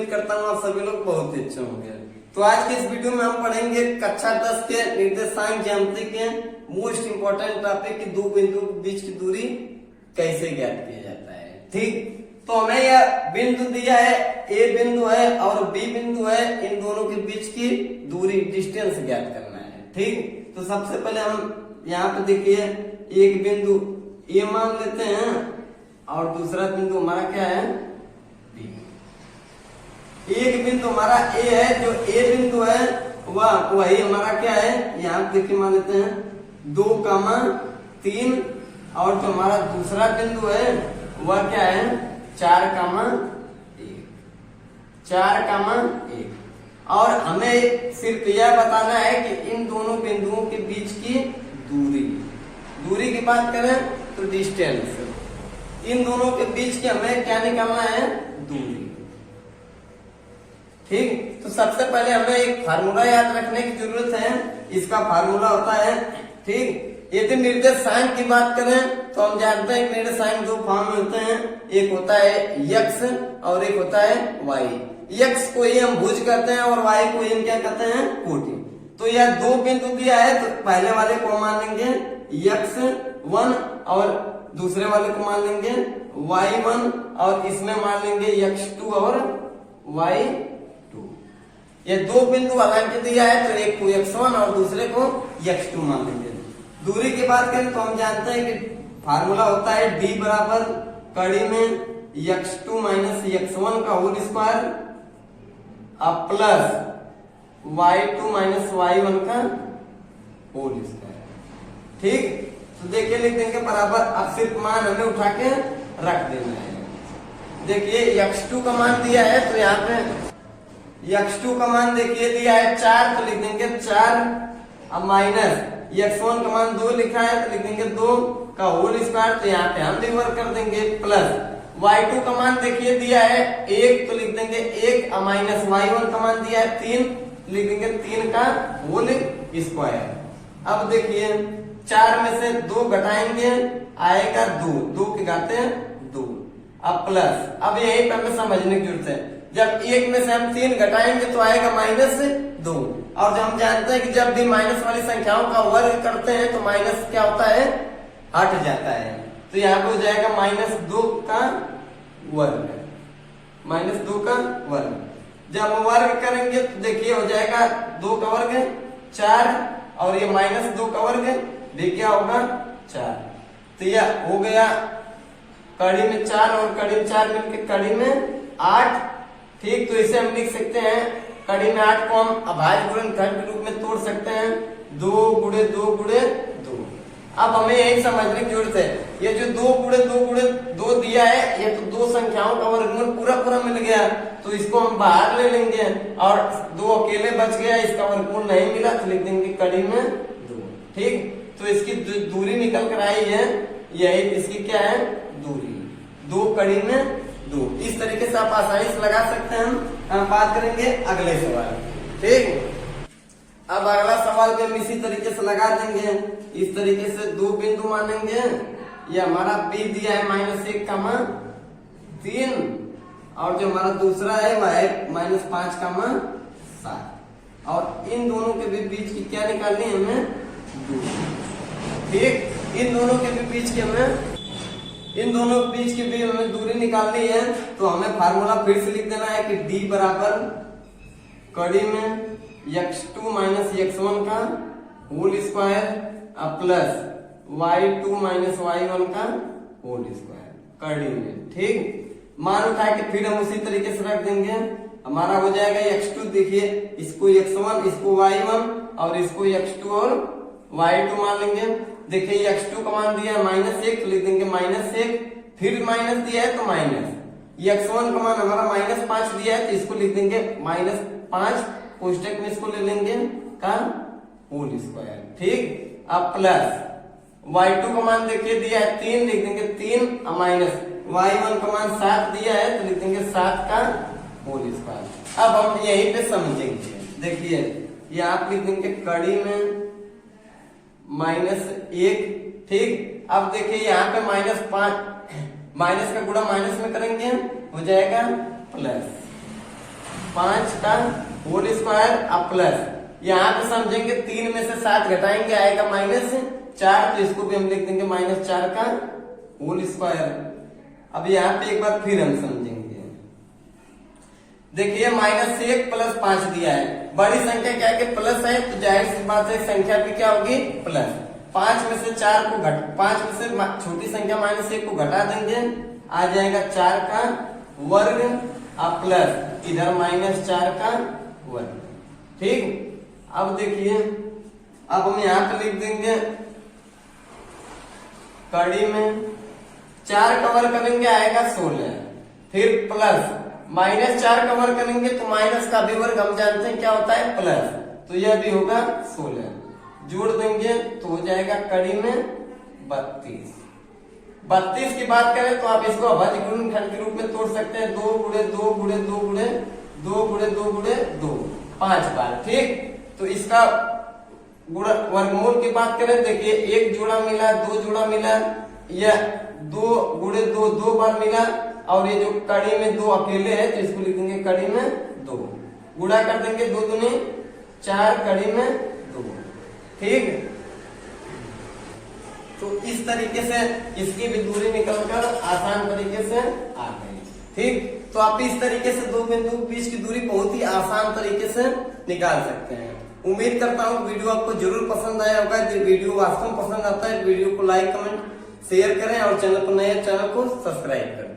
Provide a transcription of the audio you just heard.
उम्मीद करता हूँ आप सभी लोग बहुत ही अच्छे होंगे। तो आज के इस वीडियो में हम पढ़ेंगे कक्षा 10 के निर्देशांक ज्यामिति के मोस्ट इंपोर्टेंट टॉपिक की दो बिंदु के बीच की दूरी कैसे ज्ञात किया जाता है। ठीक, तो हमें यह बिंदु दिया है, ए बिंदु है और बी बिंदु है, इन दोनों के बीच की दूरी डिस्टेंस ज्ञात करना है। ठीक, तो सबसे पहले हम यहाँ पे देखिए एक बिंदु ए मान लेते हैं और दूसरा बिंदु हमारा क्या है, बी। एक बिंदु हमारा ए है, जो ए बिंदु है वह वही हमारा क्या है, यहाँ देखिए मान लेते हैं 2,3 और जो हमारा दूसरा बिंदु है वह क्या है 4,1 और हमें सिर्फ यह बताना है कि इन दोनों बिंदुओं के बीच की दूरी की बात करें तो डिस्टेंस, इन दोनों के बीच की हमें क्या निकालना है, दूरी। ठीक, तो सबसे पहले हमें एक फार्मूला याद रखने की जरूरत है। इसका फार्मूला होता है, ठीक, यदि निर्देशांक की बात करें तो हम जानते हैं निर्देशांक दो फॉर्म में होते हैं, एक होता है यक्स और एक होता है वाई। यक्स को ही हम भुज कहते हैं और वाई को ही हम क्या कहते हैं, कोटि। तो यह दो बिंदु दिया है, तो पहले वाले को मान लेंगे x1 और दूसरे वाले को मान लेंगे y1 और इसमें मान लेंगे x2 और y2। ये दो बिंदु हालांकि दिया है, तो एक को x1 और दूसरे को x2 मान लेंगे। दूरी की बात करें तो हम जानते हैं कि फार्मूला होता है d बराबर कड़ी में x2 माइनस x1 का whole square plus y2 minus y1 का होल स्क्वायर। ठीक, तो देखिए लिख देंगे बराबर, अब सिर्फ मान हमें उठा के रख देना है। देखिए x2 का मान दिया है, तो यहाँ पे x2 का मान देखिए दिया है 4, तो लिख देंगे 4, अब माइनस x1 का मान 2 लिखा है, तो लिख देंगे 2 का होल स्क्वायर, तो यहाँ पे हम डिवाइड कर देंगे, प्लस y2 का मान देखिए दिया है 1, तो लिख देंगे 1, माइनस y1 का मान दिया है 3, लिख देंगे 3 का होल स्क्वायर। अब देखिए 4 में से 2 घटाएंगे आएगा 2, 2 के घाते 2, अब प्लस, अब यही पे हमें समझने की जरूरत है, जब 1 में से हम 3 घटाएंगे तो आएगा -2, और जब हम जानते हैं कि जब भी माइनस वाली संख्याओं का वर्ग करते हैं तो माइनस क्या होता है, हट जाता है। तो यहाँ पे हो जाएगा -2 का वर्ग, -2 का वर्ग। जब वर्ग करेंगे तो देखिए हो जाएगा 2 का वर्ग 4 और ये -2 का वर्ग भी क्या होगा 4। तो यह हो गया कड़ी में 4 और कड़ी में 4 मिलकर कड़ी में 8। ठीक, तो इसे हम लिख सकते हैं कड़ी में 8 को हम अभाज्य गुणनखंड के रूप में तोड़ सकते हैं, 2 गुणे 2 गुणे 2। अब हमें यही समझने की जरूरत है, ये जो 2 गुणे 2 गुणे 2 दिया है, ये तो दो संख्याओं का वर्गमूल पूरा मिल गया, तो इसको हम बाहर ले लेंगे और 2 अकेले बच गया, इसका वर्गमूल नहीं मिला, तो लिख देंगे कड़ी में 2। ठीक, तो इसकी दूरी निकल कर आई है, यही इसकी क्या है, दूरी 2 कड़ी में 2। इस तरीके से आप आसानी से लगा सकते हैं। हम बात करेंगे अगले सवाल। ठीक, अब अगला सवाल भी हम इसी तरीके से लगा देंगे। इस तरीके से 2 बिंदु मानेंगे, ये हमारा बी दिया है -1,3 और जो हमारा दूसरा है वह है -5,7 और इन दोनों के भी बीच की क्या निकालनी है हमें, दूरी। ठीक, इन दोनों के भी बीच की भी हमें दूरी निकालनी है, तो हमें फार्मूला फिर से लिख देना है कि d बराबर कड़ी में x2 माइनस x1 का whole square plus y2 minus y1 का होल स्क्वायर कड़ी में। ठीक, मान उठा के फिर हम उसी तरीके से रख देंगे, हमारा हो जाएगा x2, देखिए इसको x1, इसको y1 और इसको x2 और y2 मान लेंगे। देखिए x2 का मान दिया है -1, तो लिख देंगे -1, फिर माइनस दिया है तो माइनस, x1 का मान हमारा -5 दिया है, तो इसको लिख देंगे -5, कोष्टक में इसको ले लेंगे का होल स्क्वायर। ठीक, अब प्लस y2 का मान देखिए दिया है 3, लिख देंगे 3 माइनस y1 का मान 7 दिया है, तो लिख देंगे 7 का होल स्क्वायर। अब हम यहीं पे समझेंगे, देखिए ये आप लिख देंगे कड़ी में -1। ठीक, अब देखिए यहाँ पे -5, माइनस का गुणा माइनस में करेंगे हो जाएगा प्लस। 5 का होल स्क्वायर अब प्लस, यहाँ पे समझेंगे 3 में से 7 घटाएंगे आएगा -4, तो इसको भी हम लिख देंगे -4 का होल स्क्वायर। अब यहाँ पे एक बार फिर हम समझेंगे, देखिए -1 + 5 दिया है, बड़ी संख्या क्या है कि प्लस है, तो जाहिर सी बात है संख्या भी क्या होगी प्लस। 5 में से 4 को 5 में से छोटी संख्या -1 को घटा देंगे, आ जाएगा 4 का वर्ग अब प्लस इधर -4 का वर्ग। ठीक, अब देखिए अब हम यहाँ पे लिख देंगे कड़ी में 4 का वर्ग करेंगे आएगा 16, फिर प्लस -4 का वर्ग करेंगे तो माइनस का भी वर्ग हम जानते हैं क्या होता है प्लस, तो यह भी होगा 16, जोड़ देंगे तो हो जाएगा कड़ी में 32। 32 की बात करें तो आप इसको अभाज्य गुणनखंड के रूप में तोड़ सकते हैं, 2 गुणे 2 गुणे 2 गुणे 2 गुणे 2 गुणे 2 5 बार। ठीक, तो इसका गुणा वर्गमूल की बात करें, देखिए 1 जोड़ा मिला, 2 जोड़ा मिला, या 2 गुणे 2 2 बार मिला, और ये जो कड़ी में 2 अकेले है तो इसको लिखेंगे कड़ी में 2, गुणा कर देंगे 2 दूनी 4 कड़ी में 2। ठीक, तो इस तरीके से इसकी भी दूरी निकलकर आसान तरीके से आ गई। ठीक, तो आप इस तरीके से दो बिंदु के बीच की दूरी बहुत ही आसान तरीके से निकाल सकते हैं। उम्मीद करता हूँ वीडियो आपको जरूर पसंद आया होगा। जो वीडियो वास्तव में पसंद आता है वीडियो को लाइक कमेंट शेयर करें, और चैनल पर नए चैनल को सब्सक्राइब करें।